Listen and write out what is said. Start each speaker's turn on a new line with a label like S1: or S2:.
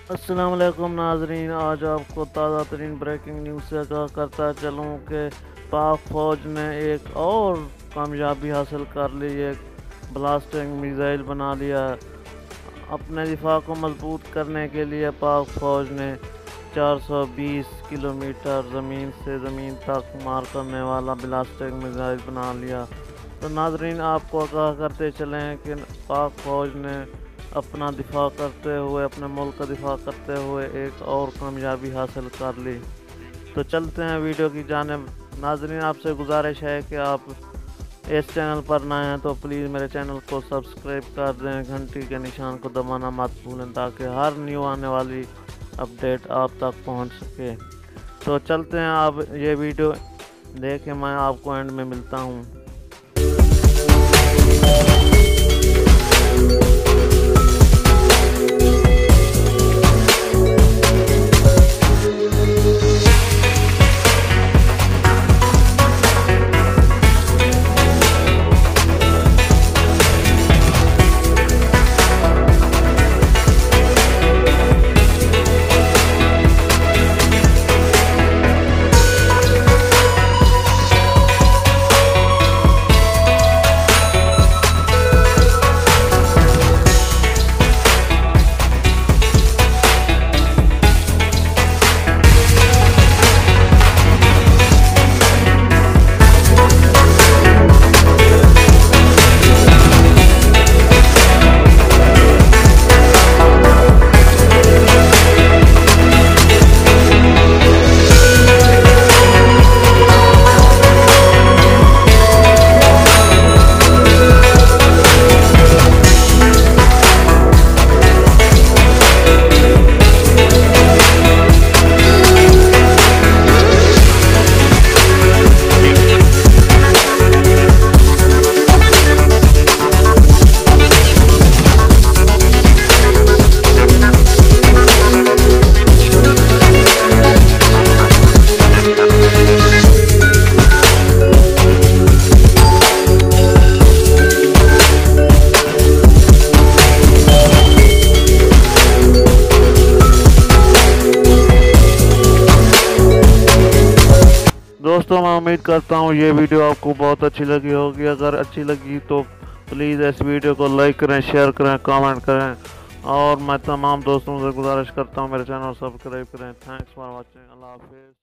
S1: अस्सलाम वालेकुम नाजरीन, आज आपको ताज़ा तरीन ब्रेकिंग न्यूज़ से आगाह करता चलूँ कि पाक फ़ौज ने एक और कामयाबी हासिल कर ली। एक ब्लास्टिंग मिसाइल बना लिया। अपने दिफा को मजबूत करने के लिए पाक फ़ौज ने 420 किलोमीटर ज़मीन से ज़मीन तक मार करने वाला ब्लास्टिंग मिसाइल बना लिया। तो नाजरीन, आपको आगाह करते चलें कि पाक फ़ौज ने अपना दिफा करते हुए, अपने मुल्क का दिफा करते हुए एक और कामयाबी हासिल कर ली। तो चलते हैं वीडियो की जानिब। नाजरीन, आपसे गुजारिश है कि आप इस चैनल पर नए हैं तो प्लीज़ मेरे चैनल को सब्सक्राइब कर दें, घंटी के निशान को दबाना मत भूलें ताकि हर न्यू आने वाली अपडेट आप तक पहुंच सके। तो चलते हैं, आप ये वीडियो देखें, मैं आपको एंड में मिलता हूं। दोस्तों, मैं उम्मीद करता हूँ ये वीडियो आपको बहुत अच्छी लगी होगी। अगर अच्छी लगी तो प्लीज़ इस वीडियो को लाइक करें, शेयर करें, कमेंट करें और मैं तमाम दोस्तों से गुजारिश करता हूँ मेरे चैनल को सब्सक्राइब करें। Thanks for watching. अल्लाह हाफिज़।